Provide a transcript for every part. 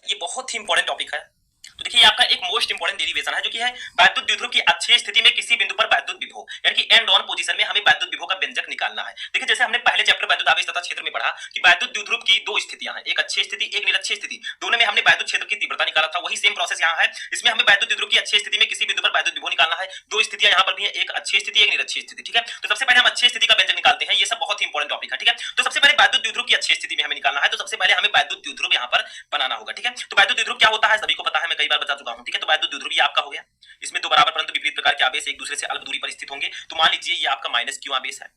ये बहुत ही important topic है। तो देखिए, आपका एक मोस्ट इंपोर्टेंट डेरिवेशन है जो कि है वैद्युत द्विध्रुव की अक्षीय स्थिति में किसी बिंदु पर वैद्युत विभव, यानी कि एंड ऑन पोजीशन में हमें वैद्युत विभव का व्यंजक निकालना है। देखिए, जैसे हमने पहले चैप्टर वैद्युत आवेश तथा क्षेत्र में पढ़ा कि वैद्युत द्विध्रुव की दो स्थितियां हैं, एक अक्षीय स्थिति, एक निरक्षीय स्थिति। दोनों में हमने वैद्युत क्षेत्र की तीव्रता निकाला था। वही सेम प्रोसेस यहाँ है। इसमें हमें वैद्युत द्विध्रुव की अक्षीय स्थिति में किसी बिंदु पर वैद्युत विभव निकालना है। दो स्थितियां यहाँ पर भी है, एक अक्षीय स्थिति, एक निरक्षीय स्थिति। ठीक है, तो सबसे पहले हम अक्षीय स्थिति का व्यंजक निकालते हैं। ये सब बहुत ही इंपॉर्टेंट टॉपिक है। ठीक है, तो सबसे पहले वैद्युत द्विध्रुव की अक्षीय स्थिति में हमें निकालना है। तो सबसे पहले हमें वैद्युत द्विध्रुव यहाँ पर बनाना होगा। ठीक है, तो वैद्युत द्विध्रुव क्या होता है सभी को पता है, मैं कई बार बता चुका हूँ। ठीक है, तो वैद्युत द्विध्रुव ये आपका हो गया। इसमें दो बराबर परंतु विपरीत प्रकार के आवेश एक दूसरे से अल्प दूरी पर स्थित होंगे। तो मान लीजिए ये आपका माइनस क्यू आवेश है,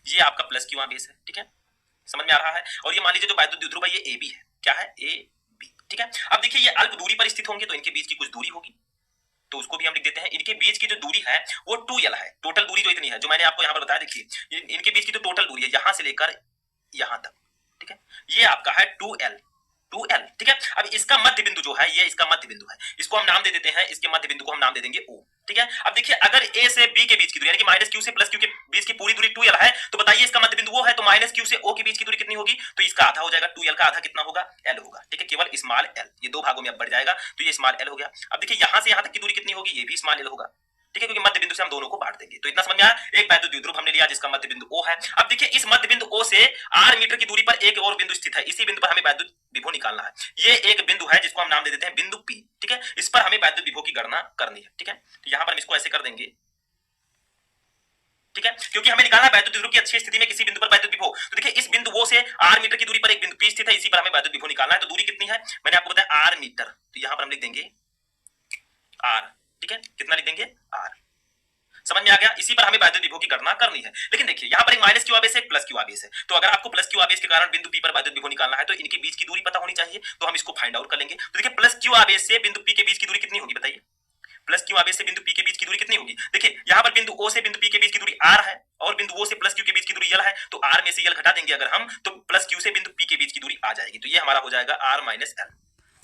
ये आपका प्लस क्यू आवेश है। ठीक है, समझ में आ रहा है। और ये मान लीजिए जो वैद्युत द्विध्रुव है ये ए बी है। क्या है? A B. ठीक है, अब देखिए ये अल्प दूरी पर स्थित होंगे तो इनके बीच की कुछ दूरी होगी, तो उसको भी हम लिख देते हैं। इनके बीच की जो दूरी है वो 2l है। टोटल दूरी जो इतनी है जो मैंने आपको यहाँ पर बताया, देखिए इनके बीच की जो टोटल दूरी है यहां से लेकर यहां तक, ठीक है, ये आपका है 2l। ठीक है, अब इसका मध्य बिंदु जो है ये इसका मध्य बिंदु है, इसको हम नाम दे देते हैं, इसके मध्य बिंदु को हम नाम दे देंगे O। ठीक है, अब देखिए अगर A से B के बीच की दूरी यानी कि माइनस क्यू से प्लस क्यू के बीच की पूरी दूरी 2l है, तो बताइए इसका मध्य बिंदु वो है, तो माइनस क्यू से O के बीच की दूरी कितनी होगी? तो इसका आधा हो जाएगा, 2l का आधा कितना होगा? l होगा। ठीक है, केवल स्मॉल l, ये दो भागों में अब बढ़ जाएगा तो ये स्मॉल l हो गया। अब देखिए यहां से यहां तक की दूरी कितनी होगी? ये भी स्मॉल l होगा। ठीक है, क्योंकि मध्य बिंदु से हम दोनों को बांट देंगे। तो इतना समझ में आया। एक वैद्युत द्विध्रुव हमने लिया जिसका मध्य बिंदु O है। अब देखिए इस मध्य बिंदु O से r मीटर की दूरी पर एक और बिंदु स्थित है, इसी बिंदु पर हमें वैद्युत विभव निकालना है। ये एक बिंदु है जिसको हम नाम दे देते हैं बिंदु P। ठीक है, इस पर हमें वैद्युत विभव की गणना करनी है। ठीक है, तो यहां पर हम इसको ऐसे कर देंगे। ठीक है, क्योंकि हमें निकालना है वैद्युत द्विध्रुव की अक्षीय स्थिति में किसी बिंदु पर वैद्युत विभव। तो देखिए इस बिंदु O से r मीटर की दूरी पर एक बिंदु P स्थित है, इसी पर हमें वैद्युत विभव निकालना है। तो दूरी कितनी है मैंने आपको बताया r मीटर, तो यहां पर हम लिख देंगे r। ठीक है, कितना लिख देंगे? r। समझ में आ गया। इसी पर हमें वैद्युत विभव की गणना करनी है। लेकिन देखिए यहाँ पर एक माइनस क्यू आवेश है, एक प्लस क्यू आवेश है। तो अगर आपको प्लस क्यू आवेश के कारण बिंदु P पर वैद्युत विभव निकालना है तो इनके बीच की दूरी पता होनी चाहिए, तो हम इसको फाइंड आउट कर लेंगे। तो देखिए प्लस क्यू आवेश से बिंदु P के बीच की दूरी कितनी होगी बताइए? प्लस क्यू आवेश से बिंदु P के बीच की दूरी कितनी होगी? देखिए यहाँ पर बिंदु O से बिंदु P के बीच की दूरी r है और बिंदु O से प्लस Q के बीच की दूरी l है, तो r में से l घटा देंगे अगर हम, तो प्लस Q से बिंदु P के बीच की दूरी आ जाएगी। तो ये हमारा हो जाएगा r minus l।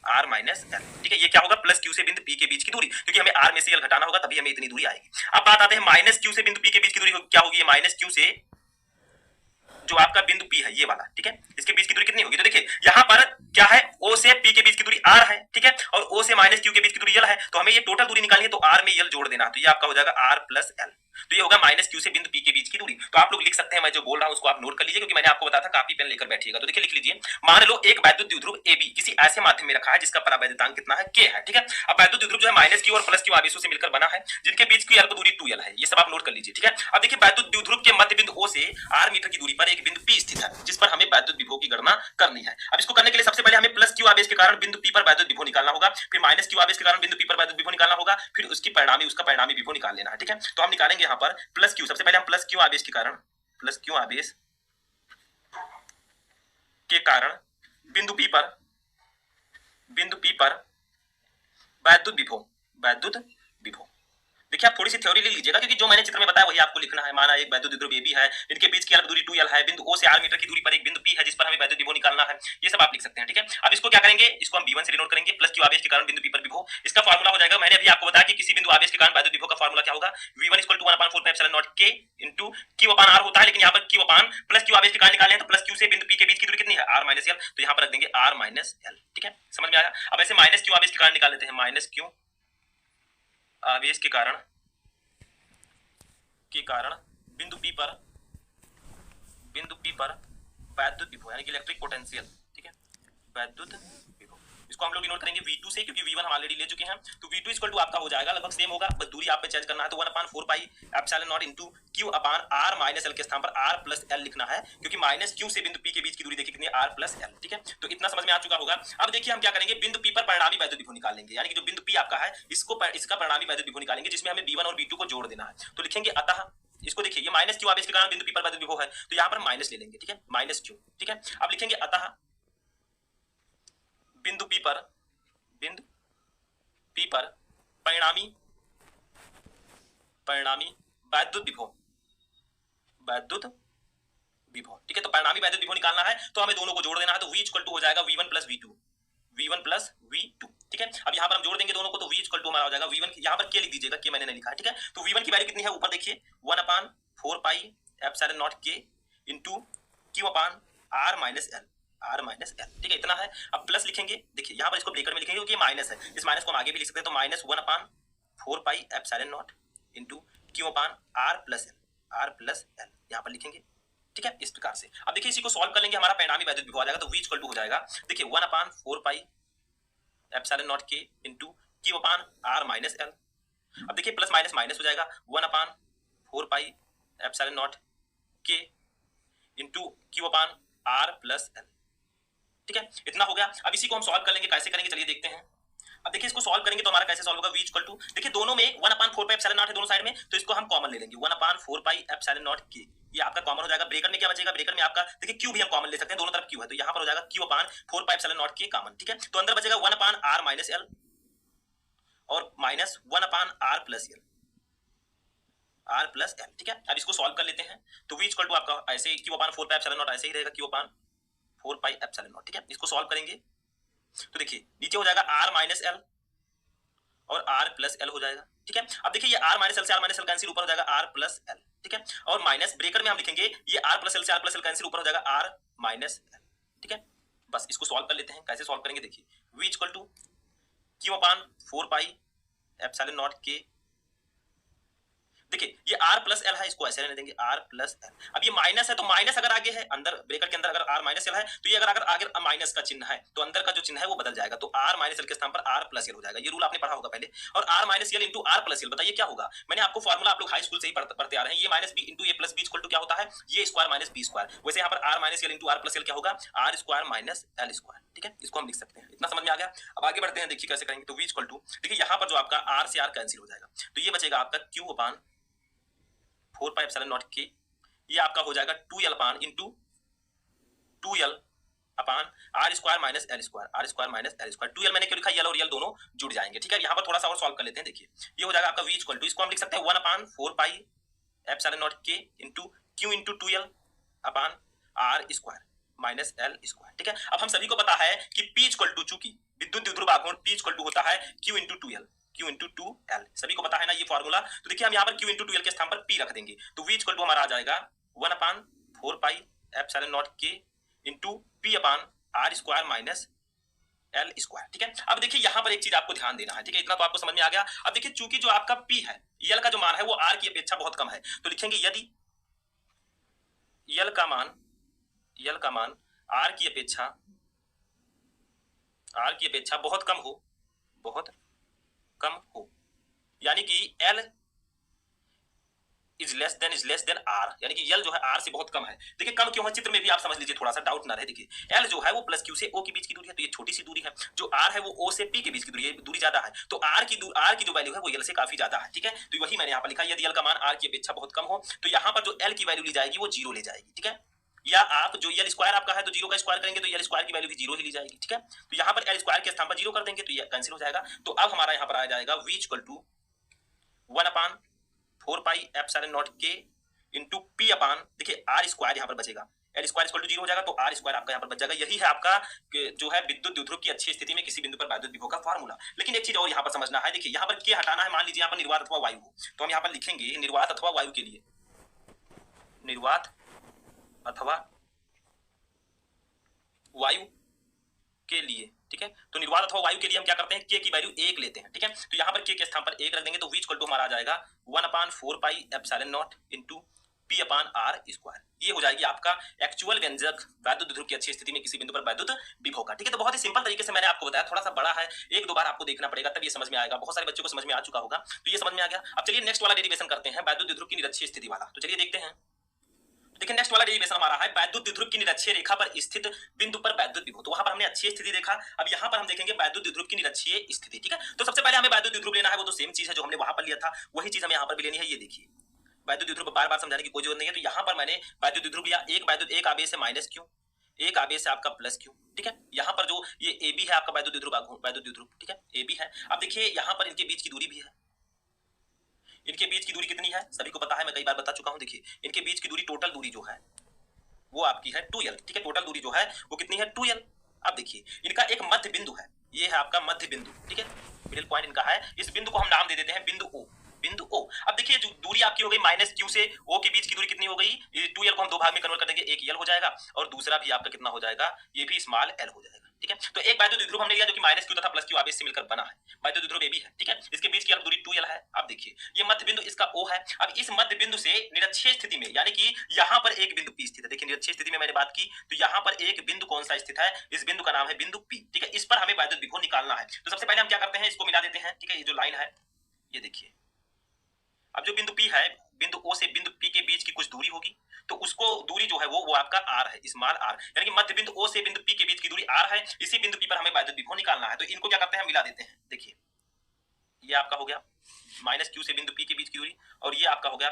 r minus l। ठीक है, ये क्या होगा? प्लस क्यू से बिंदु P के बीच की दूरी, क्योंकि हमें r में से l घटाना होगा तभी हमें इतनी दूरी आएगी। अब बात आते हैं माइनस क्यू से बिंदु P के बीच की दूरी क्या होगी? माइनस क्यू से जो आपका बिंदु P है ये वाला, ठीक है, इसके बीच की दूरी कितनी होगी? तो देखिए यहाँ पर क्या है, O से P के बीच की दूरी r है, ठीक है, और O से माइनस क्यू के बीच की दूरी l है, तो हमें ये टोटल दूरी निकालनी है, तो r में l जोड़ देना, तो ये आपका हो जाएगा r प्लस l। तो ये होगा माइनस क्यू से बिंदु P के बीच की दूरी। तो आप लोग लिख सकते हैं, मैं जो बोल रहा हूं उसको आप नोट कर लीजिए, क्योंकि मैंने आपको बताया था कापी पेन लेकर बैठिएगा। तो देखिए लिख लीजिए, मान लो एक वैद्युत द्विध्रुव AB किसी ऐसे माध्यम में रखा है जिसका परावैद्युतांक कितना है? K है। ठीक है, अब वैद्युत द्विध्रुव जो है माइनस क्यू और प्लस क्यू आवेशों से मिलकर बना है, जिनके बीच की अल्प दूरी 2l है। ये सब आप नोट कर लीजिए। ठीक है, अब देखिए वैद्युत द्विध्रुव के मध्य बिंदु O से r मीटर की दूरी पर एक बिंदु P स्थित है, जिस पर हमें वैद्युत विभव की गणना करनी है। अब इसको करने के लिए सबसे पहले हमें प्लस क्यू आवेश के कारण बिंदु P पर वैद्युत विभव निकालना होगा, फिर माइनस क्यू आवेश के कारण बिंदु P पर वैद्युत विभव निकालना होगा, फिर उसका परिणामी विभव निकाल लेना है। ठीक है, तो हम निकालेंगे यहाँ पर प्लस क्यू। सबसे पहले हम प्लस क्यू आवेश के कारण बिंदु P पर वैद्युत विभव। देखिए आप थोड़ी सी थ्योरी ले लीजिएगा, क्योंकि जो मैंने चित्र में बताया वही आपको लिखना है। माना एक वैद्युत द्विध्रुव AB है, इनके बीच की अल्प दूरी 2l है, बिंदु O से r मीटर की दूरी पर एक बिंदु P है जिस पर हमें वैद्युत विभव निकालना है। ये सब आप लिख सकते हैं। ठीक है, अब इसको क्या करेंगे, इसको हम V1 से डिनोट करेंगे, प्लस क्यू आवेश के कारण बिंदु P पर विभव। इसका फार्मूला हो जाएगा, मैंने अभी आपको बताया कि किसी बिंदु आवेश के कारण वैद्युत विभव का फार्मूला क्या होगा? V1 = 1/4πε0K * Q/r होता है, लेकिन यहाँ पर Q/ प्लस क्यू आवेश के कारण निकालने हैं, तो प्लस क्यू से बिंदु P के बीच की दूरी कितनी है? r माइनस l, तो यहाँ पर रख देंगे r माइनस l। ठीक है, समझ में आया। अब ऐसे माइनस क्यू आवेश के कारण निकाल लेते हैं, माइनस क्यू आवेश के कारण बिंदु P पर वैद्युत विभव यानी कि इलेक्ट्रिक पोटेंशियल। ठीक है, वैद्युत विभव, इसको हम लोग डिनोट करेंगे V2 से, क्योंकि V1 हम ऑलरेडी ले चुके हैं। तो V2 = आपका हो जाएगा, लगभग सेम होगा, बस दूरी आप पे चेंज करना है। तो 1/4πε0 Q/r माइनस l के स्थान पर r प्लस l लिखना है, क्योंकि माइनस Q से बिंदु P के बीच की दूरी देखिए कितनी है? r plus l। ठीक है, तो इतना समझ में आ चुका होगा। अब देखिए हम क्या करेंगे, बिंदु P पर परिणामी वैद्युत विभव निकालेंगे, यानी कि जो बिंदु P आपका है इसका परिणामी वैद्युत विभव निकालेंगे, जिसमें हमें V1 और V2 को जोड़ देना है। तो लिखेंगे अतः, इसको देखिए ये माइनस क्यू आवेश के कारण बिंदु P पर वैद्युत विभव है, तो यहाँ पर माइनस ले लेंगे। ठीक है, माइनस क्यू। ठीक है, अब लिखेंगे अतः बिंदु P पर परिणामी वैद्युत विभव। ठीक है, तो परिणामी वैद्युत विभव निकालना है, तो हमें दोनों को जोड़ देना है। तो V = हो जाएगा V1 + V2। ठीक है, अब यहाँ पर हम जोड़ देंगे दोनों को, तो V = हमारा हो जाएगा V1, यहाँ पर K लिख दीजिएगा, K मैंने नहीं लिखा है। ठीक है, तो V1 की वैल्यू कितनी है? ऊपर देखिए 1/4πε0K * Q/r minus l। R minus L, ठीक है, इतना है। अब प्लस लिखेंगे, देखिए यहाँ पर इसको ब्रेकर में लिखेंगे क्योंकि माइनस है, इस माइनस को हम आगे भी लिख सकते हैं, तो minus 1/4 pi epsilon naught into Q upon R plus L यहाँ पर लिखेंगे, ठीक है, इस प्रकार से। अब देखिए इसी को सॉल्व कर लेंगे, हमारा परिणामी वैद्युत विभव आ जाएगा, तो V इक्वल टू हो जाएगा, देखिए 1/4 पाई एप्सिलॉन नॉट के into Q upon R minus L. अब देखिए प्लस माइनस माइनस हो जाएगा, 1/4 पाई एप्सिलॉन नॉट के into Q upon R plus L, ठीक है, इतना हो गया। अब इसी को हम सॉल्व कर लेंगे, कैसे करेंगे चलिए देखते हैं। अब देखिए इसको सॉल्व करेंगे तो हमारा कैसे सॉल्व होगा, V इक्वल टू, देखिए दोनों में 1/4 पाई एप्सिलॉन नॉट है दोनों साइड में, तो इसको हम कॉमन ले लेंगे, 1/4 पाई एप्सिलॉन नॉट के, ये आपका कॉमन हो जाएगा। ब्रेकर में क्या बचेगा, ब्रेकर में आपका देखिए क्यू भी हम कॉमन ले सकते हैं, दोनों तरफ क्यू है, तो यहाँ पर हो जाएगा Q upon 4 pi epsilon naught के कॉमन, ठीक है, तो अंदर बचेगा 1/r माइनस एल और minus 1/r plus L, R plus L, ठीक है। अब इसको सॉल्व कर लेते हैं, तो V इक्वल टू आपका ऐसे ही Q upon 4 pi epsilon naught ऐसे ही रहेगा, Q upon 4 pi epsilon naught, ठीक है। इसको सॉल्व करेंगे तो देखिए नीचे हो जाएगा r माइनस एल और r प्लस एल हो जाएगा, ठीक है। अब देखिए ये r माइनस एल से r माइनस एल कैंसिल, ऊपर हो जाएगा r प्लस एल, ठीक है, और माइनस ब्रेकर में हम लिखेंगे ये r प्लस एल से r प्लस एल कैंसिल, ऊपर हो जाएगा r माइनस एल, ठीक है। बस इसको सॉल्व कर लेते हैं, कैसे सॉल्व करेंगे देखिए, V equal to Q upon 4 pi epsilon naught के, देखिए ये r प्लस एल है, इसको ऐसे रहने देंगे r प्लस एल। अब ये माइनस है तो माइनस अगर आगे है अंदर ब्रेकर के अंदर अगर r माइनस एल है तो ये अगर आगे माइनस का चिन्ह है तो अंदर का जो चिन्ह है वो बदल जाएगा, तो r माइनस एल के स्थान पर r प्लस एल हो जाएगा, ये रूल आपने पढ़ा होगा पहले। और r minus L into r plus L, बताइए क्या होगा, मैंने आपको फॉर्मूला आप लोग हाई स्कूल से ही पढ़ते आ रहे हैं, ये minus B into A plus B equal to क्या होता है, ये स्क्वायर माइनस बी स्क्वायर, वैसे यहाँ पर r minus L into r plus L क्या होगा, r square minus L square, ठीक है, इसको हम लिख सकते हैं। इतना समझ में आ गया। अब आगे बढ़ते हैं, देखिए कैसे करेंगे, तो V इक्वल टू, देखिए यहाँ पर जो आपका r से r कैंसिल हो जाएगा, तो ये बचेगा आपका q upon 4 pi epsilon naught के, ये आपका हो जाएगा 2l upon into 2l upon R square minus L square, R square minus L square, 2l मैंने क्यों लिखा, यल और यल दोनों जुड़ जाएंगे, ठीक है। यहाँ पर थोड़ा सा और सॉल्व कर लेते हैं, देखिए ये हो जाएगा आपका V इक्वल टू, इसको हम लिख सकते हैं 1/4 पाई एप्सिलॉन नॉट के into Q into 2l upon R square minus L square, ठीक है। अब हम सभी को पता है कि P इक्वल टू, चूंकि विद्युत द्विध्रुव आघूर्ण P इक्वल टू होता है Q into 2l, Q into 2l, सभी को पता है ना ये फॉर्मूला। तो देखिए हम यहाँ पर Q इंटू 2l के स्थान पर P रख देंगे, तो V इक्वल टू हमारा आ जाएगा 1/4 पाई एप्सिलॉन नॉट के into P upon R square minus L square, ठीक है। अब देखिए यहाँ पर एक चीज आपको ध्यान देना है, ठीक है, इतना तो आपको समझ में आ गया। अब देखिए चूंकि जो आपका P है, यल का जो मान है वो R की अपेक्षा बहुत कम है, तो लिखेंगे यदि यल का मान R की अपेक्षा बहुत कम हो, यानी कि L is less than R, यानी कि L जो है R से बहुत कम है। देखिए कम क्यों है, चित्र में भी आप समझ लीजिए, थोड़ा सा डाउट ना रहे। देखिए L जो है वो प्लस Q से O के बीच की दूरी है, तो ये छोटी सी दूरी है, जो R है वो O से P के बीच की दूरी है, दूरी ज्यादा है, तो R की जो वैल्यू है वो L से काफी ज्यादा है, ठीक है। तो वही मैंने यहाँ पर लिखा, यदि L का मान R की अपेक्षा बहुत कम हो तो यहाँ पर जो L की वैल्यू ली जाएगी वो 0 ले जाएगी, ठीक है। या आप जो यल स्क्वायर आपका है तो 0 का स्क्वायर करेंगे तो यल स्क्वायर की वैल्यू भी 0 ही ली जाएगी, ठीक है। तो यहाँ पर एल स्क्वायर के स्थान पर 0 कर देंगे तो ये कैंसिल हो जाएगा। तो अब हमारा यहाँ पर आ जाएगा V equal to 1/4 pi epsilon naught के इंटू P अपान, देखिए आर स्क्वायर यहाँ पर बचेगा, एल स्क्वायर इक्वल टू 0 हो जाएगा, तो आर स्क्वायर आपका यहाँ पर बच जाएगा। यही है आपका जो है विद्युत द्विध्रुव की अच्छी स्थिति में किसी बिंदु पर वैद्युत विभव का फार्मूला। लेकिन एक चीज और यहाँ पर समझना है, देखिए यहाँ पर के हटाना है, मान लीजिए यहाँ पर निर्वात अथवा वायु हो, तो हम यहाँ पर लिखेंगे निर्वात अथवा वायु के लिए, निर्वात अथवा वायु के लिए, ठीक है। तो निर्वात अथवा वायु के लिए हम क्या करते हैं, के की वैल्यू 1 लेते हैं, ठीक है। तो यहाँ पर के स्थान पर 1 रख देंगे, तो V इक्वल टू हमारा आ जाएगा 1/4 pi epsilon naught into P upon R square, ये हो जाएगी आपका एक्चुअल व्यंजक वैद्युत द्विध्रुव की अच्छी स्थिति में किसी बिंदु पर वैद्युत विभव का, ठीक है। तो बहुत ही सिंपल तरीके से मैंने आपको बताया, थोड़ा सा बड़ा है, एक दो बार आपको देखना पड़ेगा तब ये समझ में आएगा, बहुत सारे बच्चों को समझ में आ चुका होगा, तो ये समझ में आ गया। अब चलिए नेक्स्ट वाला डेरिवेशन करते हैं, वैद्युत द्विध्रुव की निरक्षीय स्थिति वाला, तो चलिए देखते हैं। देखिए नेक्स्ट वाला डेरिवेशन हमारा है वैद्युत द्विध्रुव की निरक्षीय रेखा पर स्थित बिंदु पर वैद्युत विभव, तो वहां पर हमने अच्छी स्थिति देखा, अब यहाँ पर हम देखेंगे वैद्युत द्विध्रुव की निरक्षीय स्थिति, ठीक है। तो सबसे पहले हमें वैद्युत द्विध्रुव लेना है, वो तो सेम चीज है जो हमने वहां पर लिया था, वही चीज हमें यहाँ पर भी लेनी है। ये देखिए वैद्युत द्विध्रुव बार बार समझाने की कोई जरूरत नहीं है, तो यहाँ पर मैंने वैद्युत द्विध्रुव लिया, एक आवेश है माइनस क्यू, एक आवेश है आपका प्लस क्यू, ठीक है। यहाँ पर जो ये ए बी है आपका वैद्युत द्विध्रुव, ठीक है, ए बी है। अब देखिए यहाँ पर इनके बीच की दूरी भी है, इनके बीच की दूरी कितनी है सभी को पता है, मैं कई बार बता चुका हूँ। देखिए इनके बीच की दूरी, टोटल दूरी जो है वो आपकी है 2l, ठीक है, टोटल दूरी जो है वो कितनी है 2l। अब देखिए इनका एक मध्य बिंदु है, ये है आपका मध्य बिंदु, ठीक है, मिडिल पॉइंट इनका है, इस बिंदु को हम नाम दे देते हैं बिंदु O, बिंदु ओ। अब देखिए जो दूरी आपकी हो गई माइनस क्यू से ओ के बीच की दूरी कितनी हो गई, ये 2l को हम दो भाग में कन्वर्ट कर देंगे, एक l हो जाएगा और दूसरा भी आपका कितना हो जाएगा, ये भी स्मॉल l हो जाएगा। ठीक है, तो एक वैद्युत द्विध्रुव हमने लिया जो कि माइनस क्यू तथा प्लस क्यू आवेश से मिलकर बना है, वैद्युत द्विध्रुव AB है। ठीक है, इसके बीच की दूरी 2l है। अब देखिए ये मध्य बिंदु इसका O है। अब इस मध्य बिंदु से निरक्षीय स्थिति में, यानी कि यहाँ पर एक बिंदु P स्थित है। देखिए निरक्षीय स्थिति में मैंने बात की तो यहाँ पर एक बिंदु कौन सा स्थित है, इस बिंदु का नाम है बिंदु P। ठीक है, इस पर हमें वैद्युत विभव निकालना है। तो सबसे पहले हम क्या करते हैं, इसको मिला देते हैं। ठीक है, ये जो लाइन है ये देखिए, अब जो बिंदु P है, बिंदु O से बिंदु P के बीच की कुछ दूरी होगी, तो उसको दूरी जो है वो आपका r है, स्मॉल r, यानी कि मध्य बिंदु O से बिंदु P के बीच की दूरी r है। इसी बिंदु P पर हमें वैद्युत विभव निकालना है, तो इनको क्या करते हैं, मिला देते हैं। देखिए ये आपका हो गया माइनस क्यू से बिंदु P के बीच की दूरी और ये आपका हो गया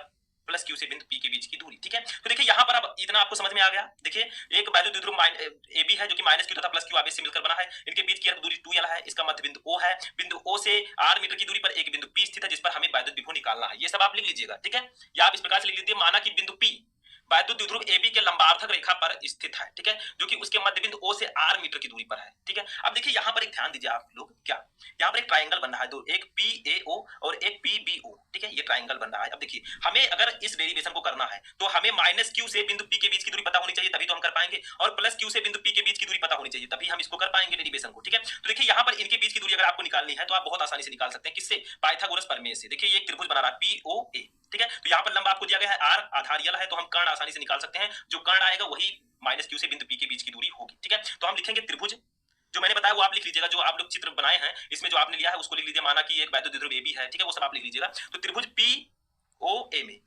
प्लस क्यू से बिंदु P के बीच की दूरी। ठीक है, तो देखिए यहाँ पर अब इतना आपको समझ में आ गया। देखिए एक वैद्युत द्विध्रुव AB है जो कि माइनस क्यू तथा प्लस क्यू आवेश से मिलकर बना है, इनके बीच की दूरी 2l है, इसका मध्य बिंदु O है, बिंदु O से r मीटर की दूरी पर एक बिंदु P स्थित है जिस पर हमें वैद्युत विभव निकालना है। ये सब आप लिख लीजिएगा। ठीक है, या आप इस प्रकार से लिख लीजिए, माना कि बिंदु P वैद्युत द्विध्रुव AB के लंबार्थक रेखा पर स्थित है। ठीक है, जो कि उसके मध्य बिंदु O से r मीटर की दूरी पर है। ठीक है, अब देखिए यहाँ पर एक ध्यान दीजिए आप लोग, क्या यहाँ पर एक ट्राइंगल बन रहा है, दो, एक PAO और एक PBO। ठीक है, ये ट्राइंगल बन रहा है। अब देखिए हमें अगर इस डेरिवेशन को करना है तो हमें माइनस क्यू से बिंदु P के बीच की दूरी पता होनी चाहिए, तभी तो हम कर पाएंगे, और प्लस क्यू से बिंदु P के बीच की दूरी पता होनी चाहिए, तभी हम इसको कर पाएंगे डेरिवेशन को। ठीक है, तो देखिए यहाँ पर इनके बीच की दूरी अगर आपको निकालनी है तो आप बहुत आसानी से निकाल सकते हैं। किससे, पाइथागोरस प्रमेय से। देखिए ये एक त्रिभुज बना रहा है POA। ठीक है, तो यहाँ पर लंबा आपको दिया गया है r, आधार l है, तो हम कर्ण आसानी से निकाल सकते हैं। जो कर्ण आएगा वही माइनस क्यू से बिंदु P के बीच की दूरी होगी। ठीक है, तो हम लिखेंगे त्रिभुज, जो मैंने बताया वो आप लिख लीजिएगा। जो आप लोग चित्र बनाए हैं इसमें जो आपने लिया है उसको लिख लीजिए, माना कि एक वैद्युत द्विध्रुव AB है। ठीक है, वो सब आप लिख लीजिएगा। तो त्रिभुज POA में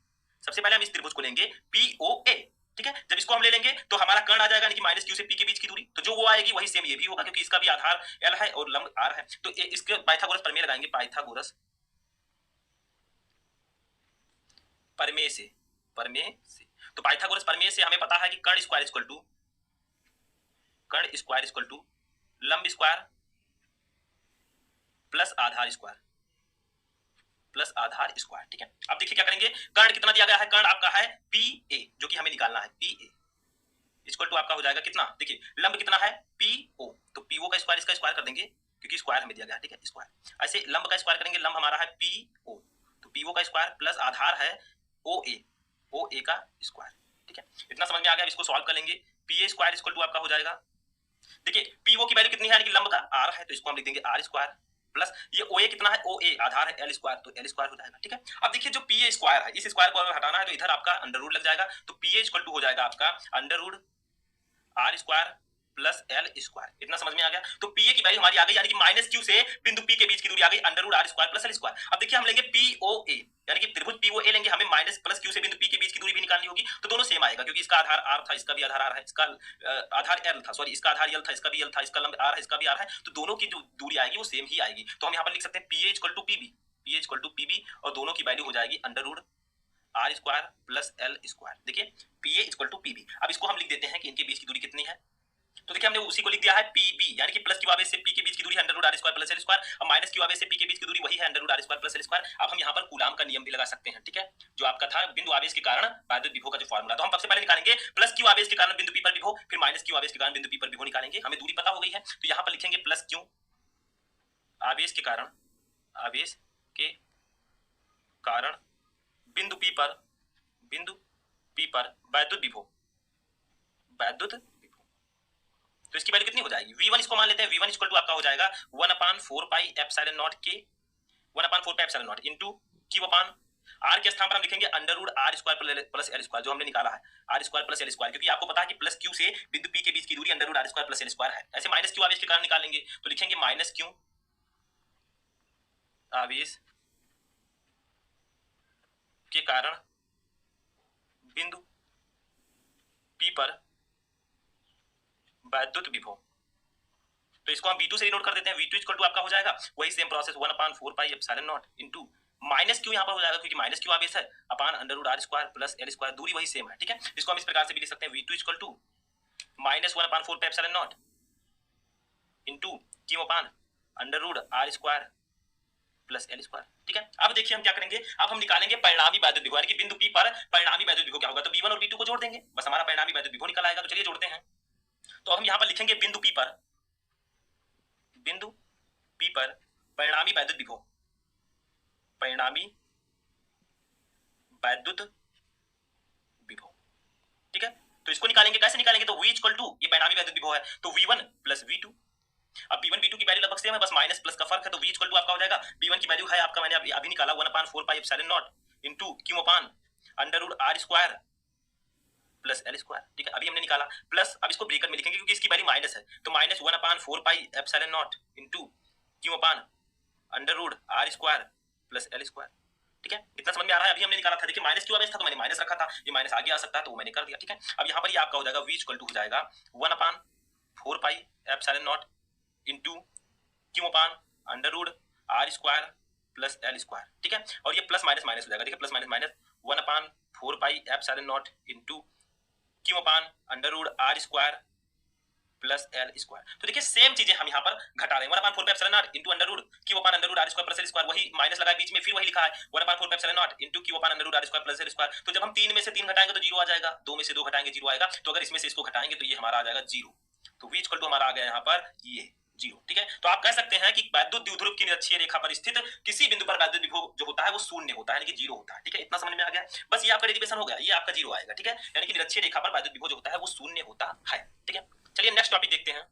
सबसे पहले हम इस त्रिभुज को लेंगे POA। ठीक है, जब इसको हम ले लेंगे तो हमारा कर्ण आ जाएगा, यानी कि माइनस क्यू से P के बीच की दूरी, तो जो वो आएगी वही सेम ये भी होगा, क्योंकि इसका भी आधार l है और लंब r है। तो इसके पाइथागोरस प्रमेय लगाएंगे, पाइथागोरस प्रमेय से, तो पाइथागोरस प्रमेय से हमें पता है कि कर्ण स्क्वायर इक्वल टू लंब स्क्वायर प्लस आधार स्क्वायर। ठीक है, अब देखिए क्या करेंगे, कर्ण कितना दिया गया है, कर्ण आपका है PA जो कि हमें निकालना है, PA इक्वल टू आपका हो जाएगा कितना, देखिए लंब कितना है PO, तो PO का स्क्वायर इसका स्क्वायर कर देंगे क्योंकि स्क्वायर हमें दिया गया है। ठीक है, स्क्वायर ऐसे लंब का स्क्वायर करेंगे, लंब हमारा है PO, तो PO का स्क्वायर प्लस आधार है OA का स्क्वायर। ठीक है, इतना समझ में आ गया। इसको सॉल्व कर लेंगे, PA स्क्वायर इक्वल टू आपका हो जाएगा, देखिए PO की वैल्यू कितनी है, यानी कि लंब का r है, तो इसको हम लिख देंगे r स्क्वायर प्लस ये OA कितना है, OA आधार है l स्क्वायर, तो l स्क्वायर हो जाएगा। ठीक है, अब देखिए जो PA स्क्वायर है, इस स्क्वायर को अगर हटाना है तो इधर आपका अंडर रूट लग जाएगा, तो PA इक्वल टू हो जाएगा आपका under root r square plus l square. इतना समझ में आ गया। तो PA की वैल्यू हमारी आ गई, यानी कि माइनस क्यू से बिंदु P के बीच की दूरी आ गई under root r square plus l square. अब देखिए हम लेंगे POA, यानी कि त्रिभुज POA लेंगे, हमें माइनस प्लस क्यू से बिंदु P के बीच की दूरी भी निकालनी होगी, तो दोनों सेम आएगा, क्योंकि इसका आधार r था, इसका भी आधार r है, इसका आधार l था, सॉरी इसका आधार l था, इसका भी l था, इसका लंब r है, इसका भी r है, तो दोनों की जो दूरी आएगी वो सेम ही आएगी। तो हम यहाँ पर लिख सकते हैं PA इक्वल टू PB, और दोनों की वैल्यू हो जाएगी under root r square plus l square. देखिए PA इक्वल टू PB। अब इसको हम लिख देते हैं कि इनके बीच की दूरी कितनी है, तो देखिए हमने उसी को लिख दिया है PB, यानी कि प्लस क्यू आवेश से P के बीच की दूरी है under root r square plus l square, अब माइनस क्यू आवेश से P के बीच की दूरी वही है under root r square plus l square. अब हम यहाँ पर कूलाम का नियम भी लगा सकते हैं। ठीक है, जो आपका था बिंदु आवेश के कारण वैद्युत विभव का जो फॉर्मूला, तो हम सबसे पहले निकालेंगे प्लस क्यू आवेश के कारण बिंदु P पर विभव, फिर माइनस क्यू आवेश के कारण बिंदु P पर विभव निकालेंगे। हमें दूरी पता हो गई है, तो यहाँ पर लिखेंगे प्लस क्यू आवेश के कारण बिंदु P पर वैद्युत विभव, तो इसकी वैल्यू कितनी हो जाएगी, V1 इसको मान लेते हैं, V1 इक्वल टू आपका हो जाएगा 1/4 pi epsilon naught K, 1/4 pi epsilon naught into Q upon R के स्थान पर हम लिखेंगे under root r square plus l square, जो हमने निकाला है r square plus l square, क्योंकि आपको पता है कि प्लस Q से बिंदु P के बीच की दूरी under root r square plus l square है। ऐसे माइनस Q आवेश के कारण निकालेंगे, तो लिखेंगे माइनस Q आवेश के कारण बिंदु P पर वैद्युत विभव, तो इसको हम V2 से डिनोट कर देते हैं, V2 इक्वल टू आपका हो जाएगा वही same process 1/4 pi epsilon naught into minus Q यहाँ पर हो जाएगा, क्योंकि माइनस क्यू आवेश है, upon under root r square plus l square, दूरी वही सेम है। ठीक है, इसको हम इस प्रकार से भी लिख सकते हैं, V2 equal to minus 1/4 pi epsilon naught into Q upon under root r square plus l square. ठीक है, अब देखिए हम क्या करेंगे, अब हम निकालेंगे परिणामी वैद्युत विभव, यानी कि बिंदु P पर परिणामी वैद्युत विभव क्या होगा, तो V1 और V2 को जोड़ देंगे, बस हमारा परिणामी वैद्युत विभव निकल आएगा। तो चलिए जोड़ते हैं, तो हम यहाँ पर लिखेंगे बिंदु P पर परिणामी वैद्युत विभव, परिणामी वैद्युत विभव। ठीक है, तो इसको निकालेंगे, कैसे निकालेंगे, तो V इक्वल टू, ये परिणामी वैद्युत विभव है, तो V1 प्लस V2। अब V1 V2 की वैल्यू लगभग सेम है, बस माइनस प्लस का फर्क है, तो V इक्वल टू आपका हो जाएगा, V1 की वैल्यू है आपका, मैंने अभी निकाला 1/4 pi epsilon naught into Q upon under root R square plus L square. ठीक है, अभी हमने निकाला, प्लस अब इसको ब्रेकेट में लिखेंगे क्योंकि इसकी वैल्यू माइनस है, तो minus 1/4 pi epsilon naught into Q upon under root R square plus L square. ठीक है, इतना समझ में आ रहा है। अभी हमने निकाला था, देखिए माइनस क्यों था, तो मैंने माइनस रखा था, ये माइनस आगे आ सकता है तो वो मैंने कर दिया। ठीक है, अब यहाँ पर ये आपका हो जाएगा V इक्वल टू हो जाएगा 1/4 pi epsilon naught into Q upon under root R square plus L square. ठीक है, और ये प्लस माइनस माइनस हो जाएगा, देखिए plus minus minus 1/4 pi epsilon naught into Q upon under root R square plus L square. तो देखिए same चीजें हम यहाँ पर घटा रहे हैं, 1/4 epsilon naught into under root Q upon under root R square plus L square, वही माइनस लगा बीच में, फिर वही लिखा है 1/4 epsilon naught into Q upon under root R square plus L square. तो जब हम 3 में से 3 घटाएंगे तो 0 आ जाएगा, 2 में से 2 घटाएंगे 0 आएगा, तो अगर इसमें से इसको घटाएंगे तो ये हमारा आ जाएगा 0, तो V इक्वल टू हमारा आ गया यहाँ पर ये 0। ठीक है, तो आप कह सकते हैं कि वैद्युत द्विध्रुव की निरक्षीय रेखा पर स्थित किसी बिंदु पर वैद्युत विभव जो होता है वो शून्य होता है, यानी कि 0 होता है। ठीक है, इतना समझ में आ गया, बस ये आपका डेरिवेशन हो गया, ये आपका 0 आएगा। ठीक है, यानी कि निरक्षीय रेखा पर वैद्युत विभव जो होता है वो शून्य होता है। ठीक है, चलिए नेक्स्ट टॉपिक देखते हैं।